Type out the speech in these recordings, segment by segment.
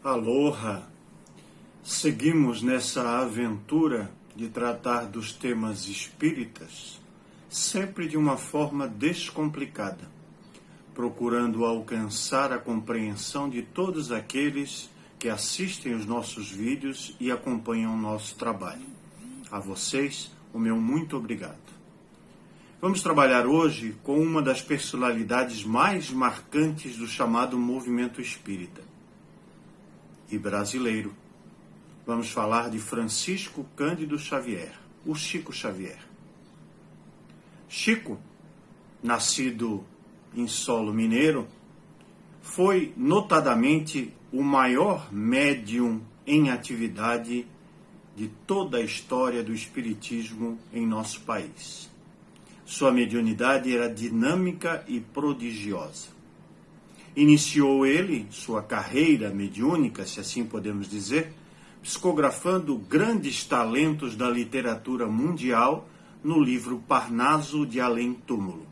Aloha! Seguimos nessa aventura de tratar dos temas espíritas, sempre de uma forma descomplicada, procurando alcançar a compreensão de todos aqueles que assistem os nossos vídeos e acompanham o nosso trabalho. A vocês, o meu muito obrigado. Vamos trabalhar hoje com uma das personalidades mais marcantes do chamado movimento espírita e brasileiro. Vamos falar de Francisco Cândido Xavier, o Chico Xavier. Chico, nascido em solo mineiro, foi notadamente o maior médium em atividade de toda a história do espiritismo em nosso país. Sua mediunidade era dinâmica e prodigiosa. Iniciou ele sua carreira mediúnica, se assim podemos dizer, psicografando grandes talentos da literatura mundial no livro Parnaso de Além Túmulo.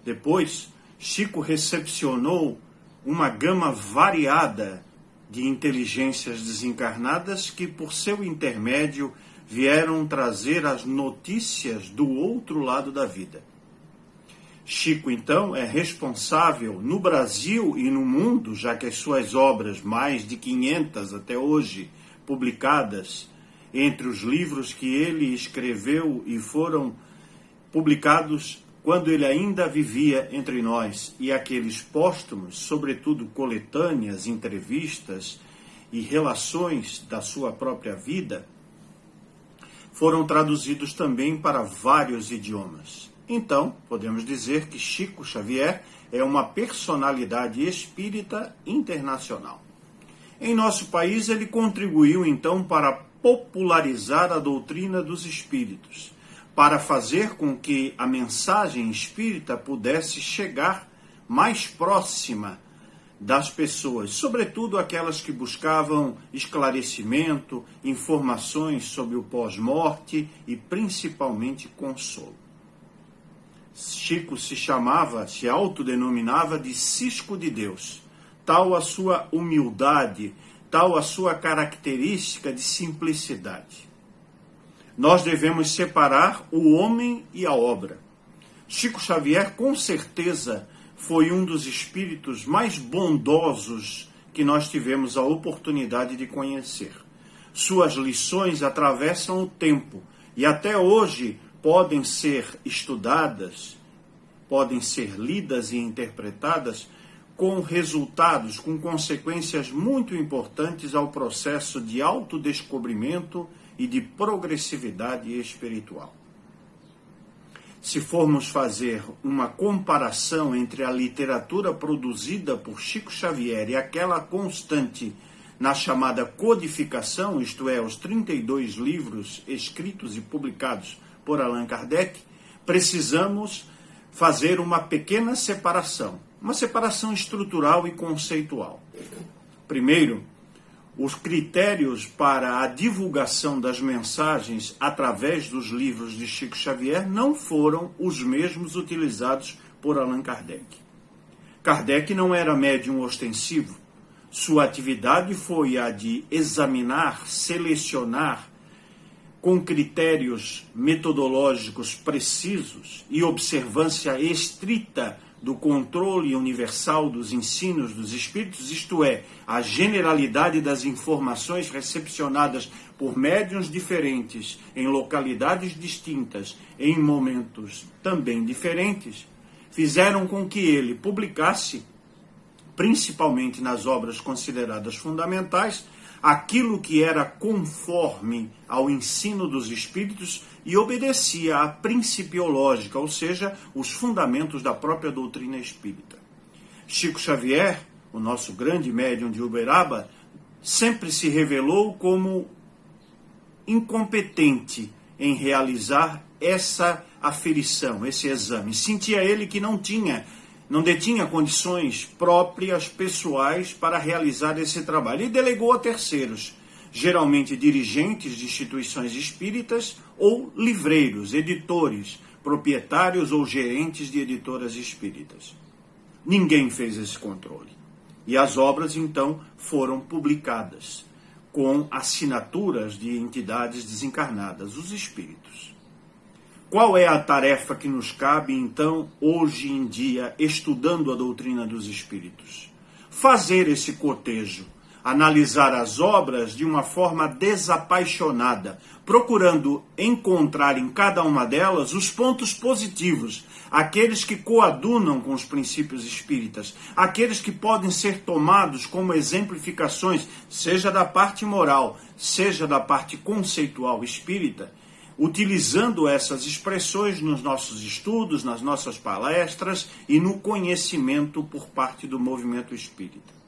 Depois, Chico recepcionou uma gama variada de inteligências desencarnadas que, por seu intermédio, vieram trazer as notícias do outro lado da vida. Chico, então, é responsável no Brasil e no mundo, já que as suas obras, mais de 500 até hoje, publicadas, entre os livros que ele escreveu e foram publicados quando ele ainda vivia entre nós, e aqueles póstumos, sobretudo coletâneas, entrevistas e relações da sua própria vida, foram traduzidos também para vários idiomas. Então, podemos dizer que Chico Xavier é uma personalidade espírita internacional. Em nosso país, ele contribuiu, então, para popularizar a doutrina dos espíritos, para fazer com que a mensagem espírita pudesse chegar mais próxima das pessoas, sobretudo aquelas que buscavam esclarecimento, informações sobre o pós-morte e, principalmente, consolo. Chico se autodenominava de Cisco de Deus, tal a sua humildade, tal a sua característica de simplicidade. Nós devemos separar o homem e a obra. Chico Xavier, com certeza, foi um dos espíritos mais bondosos que nós tivemos a oportunidade de conhecer. Suas lições atravessam o tempo e até hoje podem ser estudadas, podem ser lidas e interpretadas com resultados, com consequências muito importantes ao processo de autodescobrimento e de progressividade espiritual. Se formos fazer uma comparação entre a literatura produzida por Chico Xavier e aquela constante na chamada codificação, isto é, os 32 livros escritos e publicados por Allan Kardec, precisamos fazer uma pequena separação, uma separação estrutural e conceitual. Primeiro, os critérios para a divulgação das mensagens através dos livros de Chico Xavier não foram os mesmos utilizados por Allan Kardec. Kardec não era médium ostensivo. Sua atividade foi a de examinar, selecionar, com critérios metodológicos precisos e observância estrita do controle universal dos ensinos dos espíritos, isto é, a generalidade das informações recepcionadas por médiuns diferentes, em localidades distintas, em momentos também diferentes, fizeram com que ele publicasse, principalmente nas obras consideradas fundamentais, aquilo que era conforme ao ensino dos espíritos e obedecia à principiológica, ou seja, os fundamentos da própria doutrina espírita. Chico Xavier, o nosso grande médium de Uberaba, sempre se revelou como incompetente em realizar essa aferição, esse exame. Sentia ele que não detinha condições próprias, pessoais, para realizar esse trabalho. E delegou a terceiros, geralmente dirigentes de instituições espíritas ou livreiros, editores, proprietários ou gerentes de editoras espíritas. Ninguém fez esse controle. E as obras, então, foram publicadas com assinaturas de entidades desencarnadas, os espíritos. Qual é a tarefa que nos cabe, então, hoje em dia, estudando a doutrina dos espíritos? Fazer esse cotejo, analisar as obras de uma forma desapaixonada, procurando encontrar em cada uma delas os pontos positivos, aqueles que coadunam com os princípios espíritas, aqueles que podem ser tomados como exemplificações, seja da parte moral, seja da parte conceitual espírita, utilizando essas expressões nos nossos estudos, nas nossas palestras e no conhecimento por parte do movimento espírita.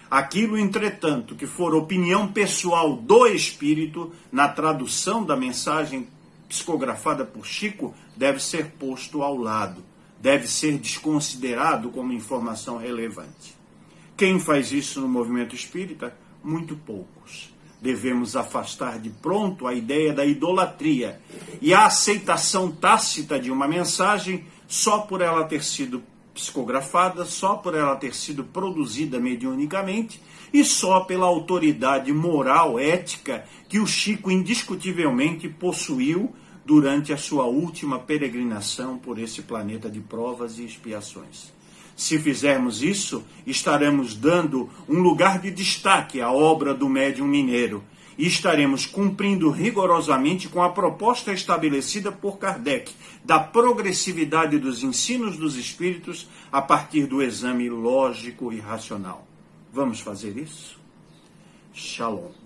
Aquilo, entretanto, que for opinião pessoal do espírito, na tradução da mensagem psicografada por Chico, deve ser posto ao lado, deve ser desconsiderado como informação relevante. Quem faz isso no movimento espírita? Muito poucos. Devemos afastar de pronto a ideia da idolatria e a aceitação tácita de uma mensagem só por ela ter sido psicografada, só por ela ter sido produzida mediunicamente e só pela autoridade moral, ética, que o Chico indiscutivelmente possuiu durante a sua última peregrinação por esse planeta de provas e expiações. Se fizermos isso, estaremos dando um lugar de destaque à obra do médium mineiro e estaremos cumprindo rigorosamente com a proposta estabelecida por Kardec da progressividade dos ensinos dos espíritos a partir do exame lógico e racional. Vamos fazer isso? Shalom.